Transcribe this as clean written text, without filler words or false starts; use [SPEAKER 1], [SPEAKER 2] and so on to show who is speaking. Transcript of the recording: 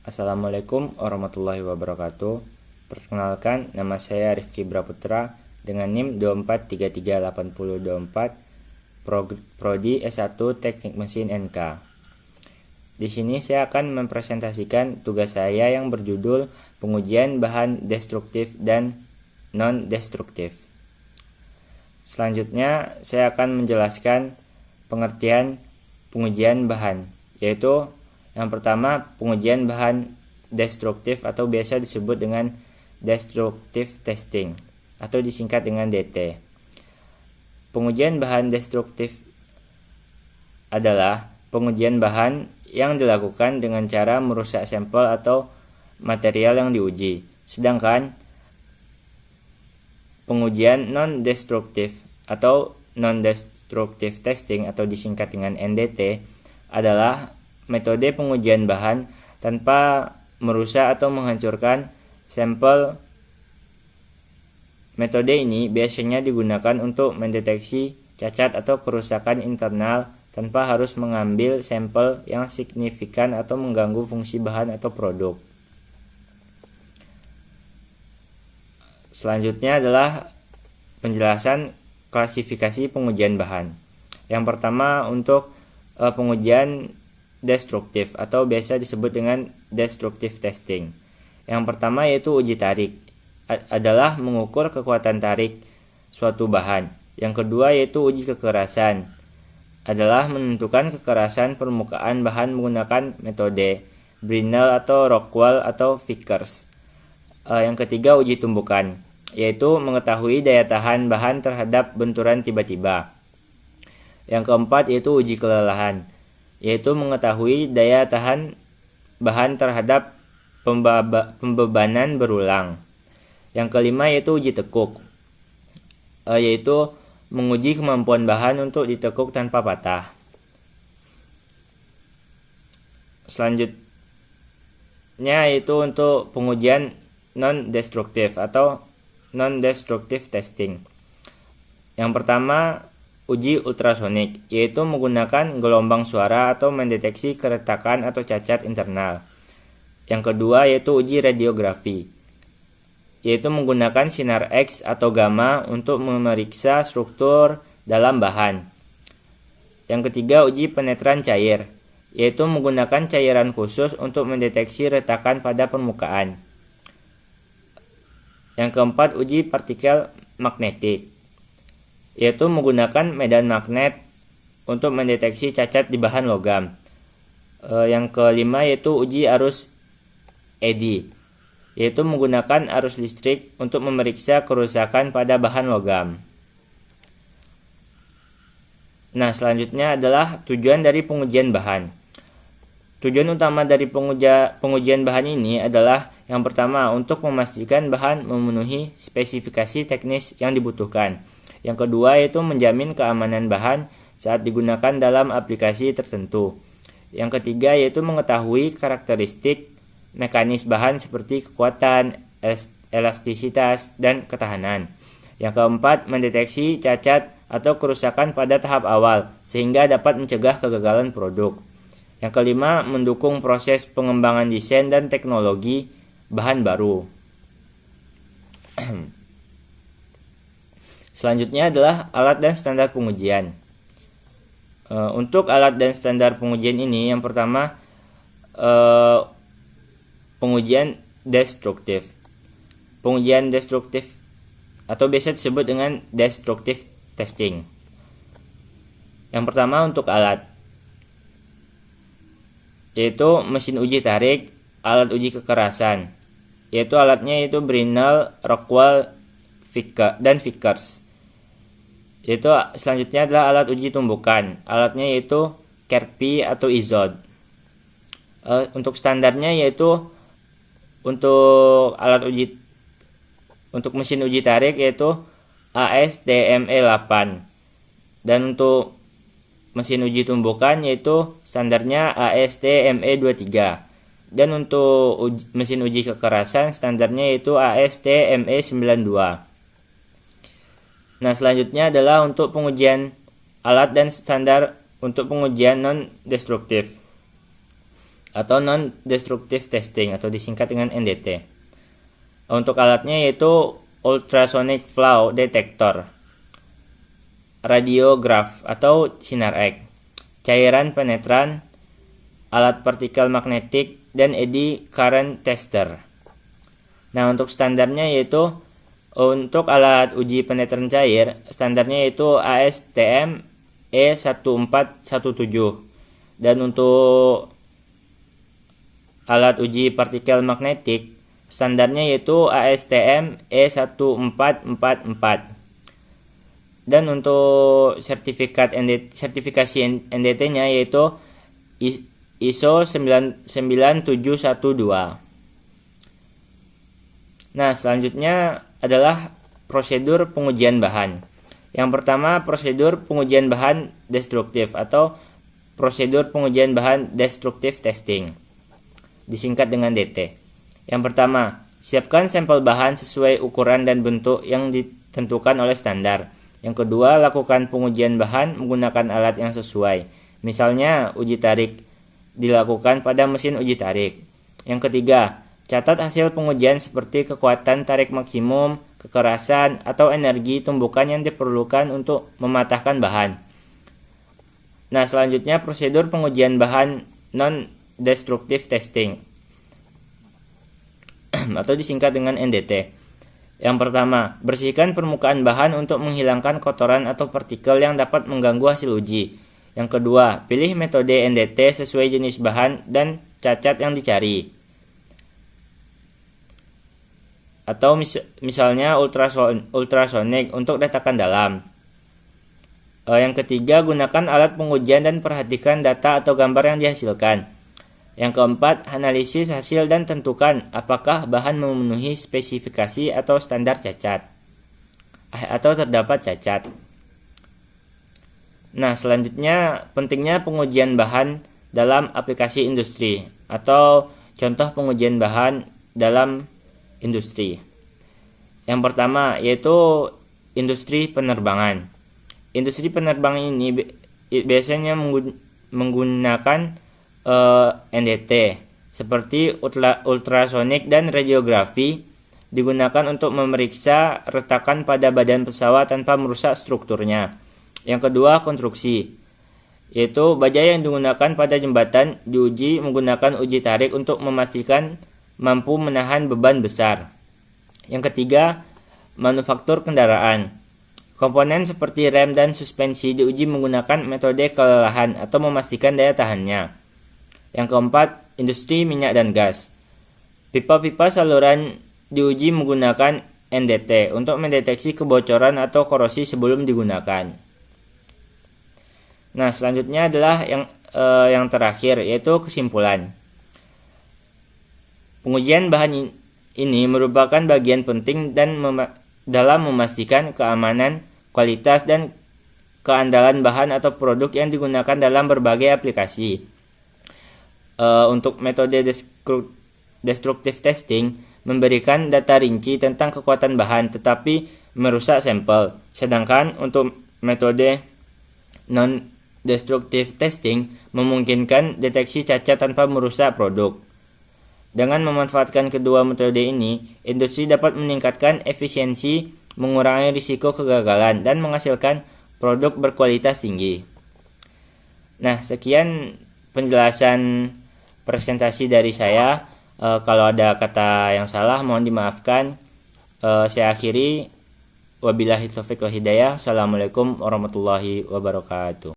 [SPEAKER 1] Assalamualaikum warahmatullahi wabarakatuh. Perkenalkan, nama saya Rifki Braputra dengan NIM 24338024, Prodi S1 Teknik Mesin NK. Di sini saya akan mempresentasikan tugas saya yang berjudul pengujian bahan destruktif dan non-destruktif. Selanjutnya, saya akan menjelaskan pengertian pengujian bahan, yaitu yang pertama, pengujian bahan destruktif atau biasa disebut dengan destructive testing atau disingkat dengan DT. Pengujian bahan destruktif adalah pengujian bahan yang dilakukan dengan cara merusak sampel atau material yang diuji. Sedangkan pengujian non-destruktif atau non-destructive testing atau disingkat dengan NDT adalah metode pengujian bahan tanpa merusak atau menghancurkan sampel. Metode ini biasanya digunakan untuk mendeteksi cacat atau kerusakan internal tanpa harus mengambil sampel yang signifikan atau mengganggu fungsi bahan atau produk. Selanjutnya adalah penjelasan klasifikasi pengujian bahan. Yang pertama untuk pengujian destruktif atau biasa disebut dengan destructive testing. Yang pertama yaitu uji tarik, adalah mengukur kekuatan tarik suatu bahan. Yang kedua yaitu uji kekerasan, adalah menentukan kekerasan permukaan bahan menggunakan metode Brinell atau Rockwell atau Vickers. Yang ketiga uji tumbukan, yaitu mengetahui daya tahan bahan terhadap benturan tiba-tiba. Yang keempat yaitu uji kelelahan, yaitu mengetahui daya tahan bahan terhadap pembebanan berulang. Yang kelima yaitu uji tekuk, yaitu menguji kemampuan bahan untuk ditekuk tanpa patah. Selanjutnya yaitu untuk pengujian non-destruktif atau non-destructive testing. Yang pertama uji ultrasonik, yaitu menggunakan gelombang suara atau mendeteksi keretakan atau cacat internal. Yang kedua yaitu uji radiografi, yaitu menggunakan sinar X atau gamma untuk memeriksa struktur dalam bahan. Yang ketiga uji penetran cair, yaitu menggunakan cairan khusus untuk mendeteksi retakan pada permukaan. Yang keempat uji partikel magnetik, yaitu menggunakan medan magnet untuk mendeteksi cacat di bahan logam. Yang kelima yaitu uji arus ED, yaitu menggunakan arus listrik untuk memeriksa kerusakan pada bahan logam. Nah, selanjutnya adalah tujuan dari pengujian bahan. Tujuan utama dari pengujian bahan ini adalah yang pertama untuk memastikan bahan memenuhi spesifikasi teknis yang dibutuhkan. Yang kedua yaitu menjamin keamanan bahan saat digunakan dalam aplikasi tertentu. Yang ketiga yaitu mengetahui karakteristik mekanis bahan seperti kekuatan, elastisitas, dan ketahanan. Yang keempat, mendeteksi cacat atau kerusakan pada tahap awal sehingga dapat mencegah kegagalan produk. Yang kelima, mendukung proses pengembangan desain dan teknologi bahan baru. Selanjutnya adalah alat dan standar pengujian. Untuk alat dan standar pengujian ini, yang pertama pengujian destruktif. Pengujian destruktif atau biasa disebut dengan destructive testing. Yang pertama untuk alat, yaitu mesin uji tarik, alat uji kekerasan, yaitu alatnya yaitu Brinell, Rockwell, dan Vickers. Yaitu selanjutnya adalah alat uji tumbukan, alatnya yaitu Kerpi atau Izod. Untuk standarnya yaitu untuk alat uji untuk mesin uji tarik yaitu ASTME 8, dan untuk mesin uji tumbukan yaitu standarnya ASTME 23, dan untuk mesin uji kekerasan standarnya yaitu ASTME 92. Nah, selanjutnya adalah untuk pengujian alat dan standar untuk pengujian non-destruktif. atau non-destructive testing atau disingkat dengan NDT. Untuk alatnya yaitu ultrasonic flow detector, radiograph atau sinar X, cairan penetran, alat partikel magnetik, dan eddy current tester. Nah, untuk standarnya yaitu untuk alat uji penetran cair, standarnya yaitu ASTM E1417. Dan untuk alat uji partikel magnetik, standarnya yaitu ASTM E1444. Dan untuk sertifikasi NDT-nya yaitu ISO 9712. Nah, selanjutnya adalah prosedur pengujian bahan. Yang pertama, prosedur pengujian bahan destruktif atau prosedur pengujian bahan destructive testing, disingkat dengan DT. Yang pertama, siapkan sampel bahan sesuai ukuran dan bentuk yang ditentukan oleh standar. Yang kedua, lakukan pengujian bahan menggunakan alat yang sesuai. Misalnya, uji tarik dilakukan pada mesin uji tarik. Yang ketiga, catat hasil pengujian seperti kekuatan tarik maksimum, kekerasan, atau energi tumbukan yang diperlukan untuk mematahkan bahan. Nah, selanjutnya prosedur pengujian bahan non-destructive testing atau disingkat dengan NDT. Yang pertama, bersihkan permukaan bahan untuk menghilangkan kotoran atau partikel yang dapat mengganggu hasil uji. Yang kedua, pilih metode NDT sesuai jenis bahan dan cacat yang dicari. Atau misalnya ultrasonic untuk detakan dalam. Yang ketiga, gunakan alat pengujian dan perhatikan data atau gambar yang dihasilkan. Yang keempat, analisis hasil dan tentukan apakah bahan memenuhi spesifikasi atau standar cacat atau terdapat cacat. Nah, selanjutnya pentingnya pengujian bahan dalam aplikasi industri atau contoh pengujian bahan dalam industri. Yang pertama yaitu industri penerbangan. Industri penerbangan ini biasanya menggunakan NDT seperti ultrasonic dan radiografi, digunakan untuk memeriksa retakan pada badan pesawat tanpa merusak strukturnya. Yang kedua, konstruksi, yaitu baja yang digunakan pada jembatan diuji menggunakan uji tarik untuk memastikan mampu menahan beban besar. Yang ketiga, manufaktur kendaraan. Komponen seperti rem dan suspensi diuji menggunakan metode kelelahan atau memastikan daya tahannya. Yang keempat, industri minyak dan gas. Pipa-pipa saluran diuji menggunakan NDT untuk mendeteksi kebocoran atau korosi sebelum digunakan. Nah, selanjutnya adalah yang terakhir, yaitu kesimpulan. Pengujian bahan ini merupakan bagian penting dalam memastikan keamanan, kualitas, dan keandalan bahan atau produk yang digunakan dalam berbagai aplikasi. Untuk metode destructive testing memberikan data rinci tentang kekuatan bahan tetapi merusak sampel. Sedangkan untuk metode non-destructive testing memungkinkan deteksi cacat tanpa merusak produk. Dengan memanfaatkan kedua metode ini, industri dapat meningkatkan efisiensi, mengurangi risiko kegagalan, dan menghasilkan produk berkualitas tinggi. Nah, sekian penjelasan presentasi dari saya. Kalau ada kata yang salah mohon dimaafkan. Saya akhiri. Wabillahi taufiq wal hidayah. Assalamualaikum warahmatullahi wabarakatuh.